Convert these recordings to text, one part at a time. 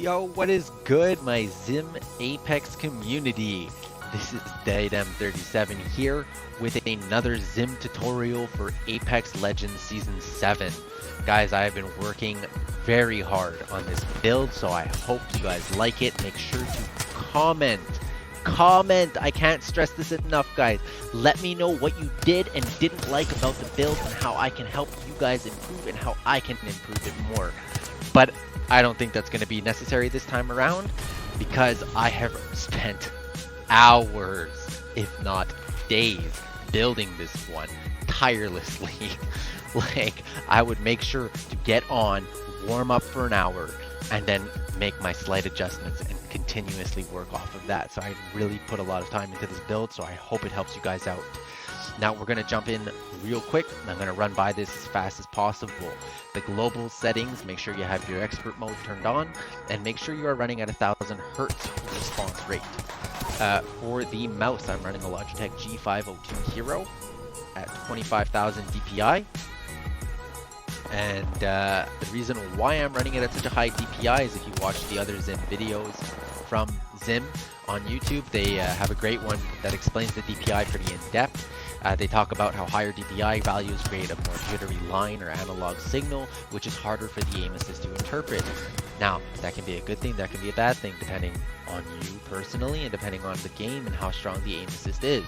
Yo, what is good, my Xim Apex community? This is deadzone here with another Xim tutorial for Apex Legends Season 7. Guys, I have been working very hard on this build, so I hope you guys like it. Make sure to comment. I can't stress this enough, guys. Let me know what you did and didn't like about the build and how I can help you guys improve and how I can improve it more. But I don't think that's going to be necessary this time around because I have spent hours, if not days, building this one tirelessly. Like, I would make sure to get on, warm up for an hour, and then make my slight adjustments and continuously work off of that. So I really put a lot of time into this build, so I hope it helps you guys out. Now we're going to jump in real quick. I'm going to run by this as fast as possible. The global settings, make sure you have your expert mode turned on, and make sure you are running at 1000 Hertz response rate. For the mouse, I'm running a Logitech G502 Hero at 25,000 DPI. And the reason why I'm running it at such a high DPI is if you watch the other Xim videos from Xim on YouTube, they have a great one that explains the DPI pretty in depth. They talk about how higher DPI values create a more jittery line or analog signal, which is harder for the aim assist to interpret. Now, that can be a good thing, that can be a bad thing, depending on you personally and depending on the game and how strong the aim assist is.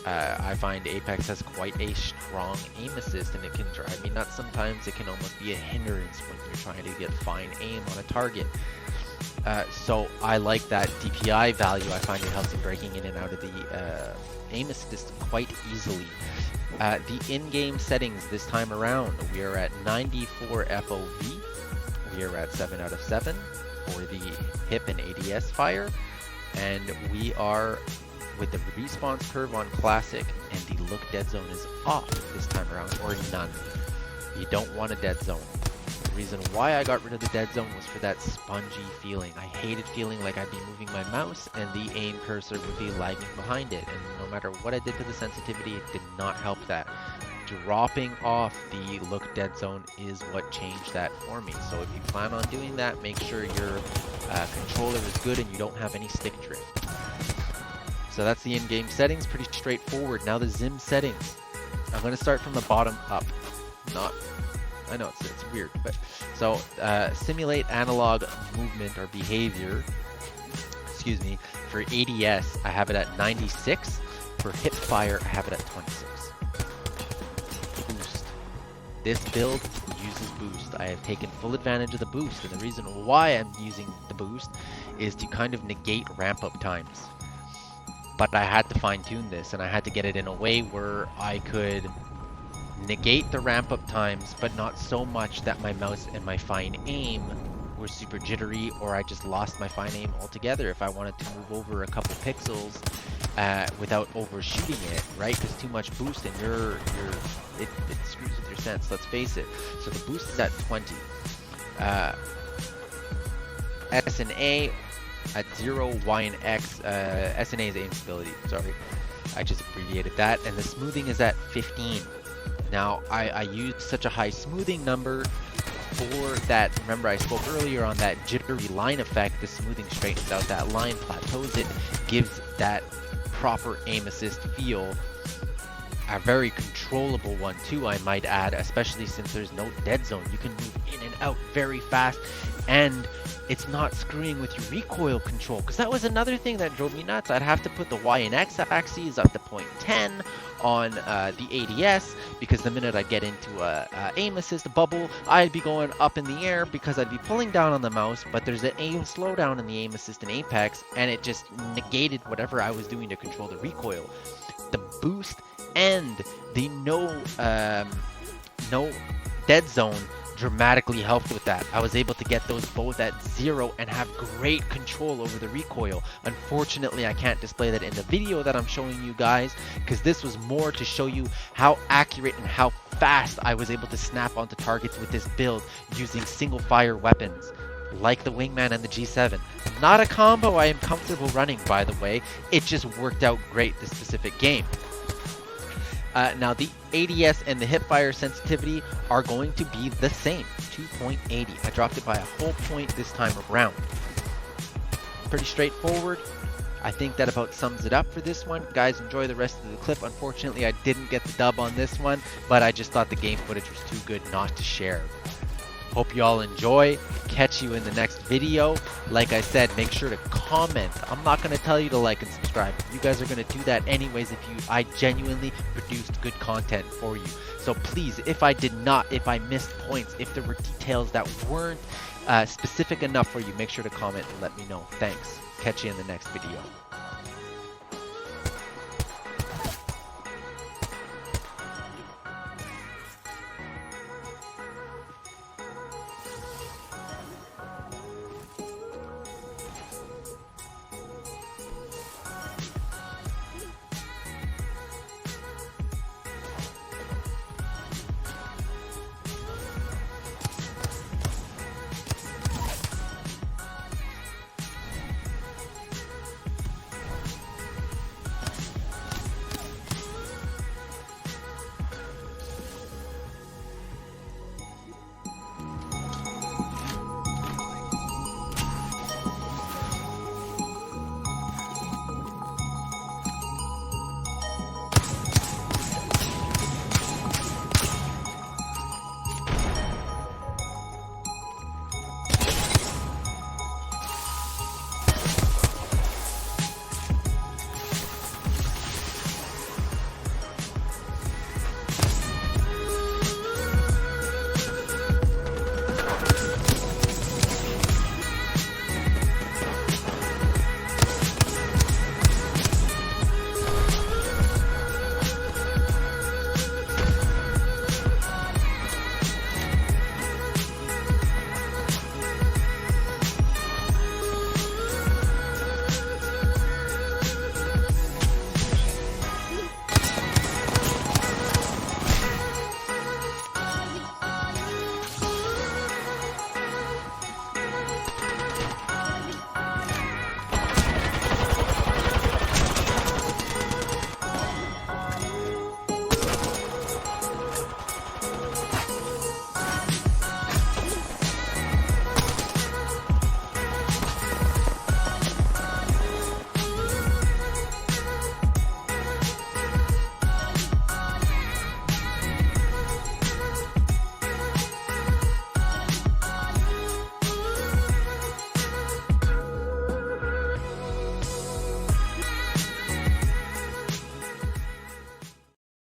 I find Apex has quite a strong aim assist, and it can drive me nuts sometimes. It can almost be a hindrance when you're trying to get fine aim on a target. So I like that DPI value. I find it helps in breaking in and out of the aim assist quite easily. The in-game settings this time around, we are at 94 FOV. We are at 7 out of 7 for the hip and ADS fire, and we are with the response curve on classic, and the look dead zone is off this time around, or none. You don't want a dead zone. The reason why I got rid of the dead zone was for that spongy feeling. I hated feeling like I'd be moving my mouse and the aim cursor would be lagging behind it, and no matter what I did to the sensitivity, it did not help that. Dropping off the look dead zone is what changed that for me. So if you plan on doing that, make sure your controller is good and you don't have any stick drift. So that's the in-game settings, pretty straightforward. Now the Xim settings. I'm going to start from the bottom up. I know it's weird, but so simulate analog movement or behavior. Excuse me. For ADS, I have it at 96. For hip fire, I have it at 26. Boost. This build uses boost. I have taken full advantage of the boost, and the reason why I'm using the boost is to kind of negate ramp-up times. But I had to fine-tune this, and I had to get it in a way where I could negate the ramp-up times, but not so much that my mouse and my fine aim were super jittery, or I just lost my fine aim altogether if I wanted to move over a couple pixels without overshooting it, right? Because too much boost and it screws with your sense, let's face it. So the boost is at 20. S and A at 0, Y and X, S and A is aim stability, sorry. I just abbreviated that. And the smoothing is at 15. Now, I used such a high smoothing number for that. Remember, I spoke earlier on that jittery line effect. The smoothing straightens out that line, plateaus it, gives that proper aim assist feel. A very controllable one too, I might add, especially since there's no dead zone. You can move in and out very fast, and it's not screwing with your recoil control, because that was another thing that drove me nuts. I'd have to put the Y and X axes up to 0.10 on the ADS, because the minute I get into a aim assist bubble, I'd be going up in the air because I'd be pulling down on the mouse, but there's an aim slowdown in the aim assist in Apex, and it just negated whatever I was doing to control the recoil. The boost and the no dead zone dramatically helped with that. I was able to get those both at 0 and have great control over the recoil. Unfortunately, I can't display that in the video that I'm showing you guys, because this was more to show you how accurate and how fast I was able to snap onto targets with this build using single fire weapons like the Wingman and the G7. Not a combo I am comfortable running, by the way. It just worked out great this specific game. Now the ADS and the hipfire sensitivity are going to be the same, 2.80. I dropped it by a whole point this time around. Pretty straightforward. I think that about sums it up for this one. Guys, enjoy the rest of the clip. Unfortunately, I didn't get the dub on this one, but I just thought the game footage was too good not to share. Hope you all enjoy. Catch you in the next video. Like I said, make sure to comment. I'm not going to tell you to like and subscribe. You guys are going to do that anyways if I genuinely produced good content for you. So please, if I missed points, if there were details that weren't specific enough for you, make sure to comment and let me know. Thanks. Catch you in the next video.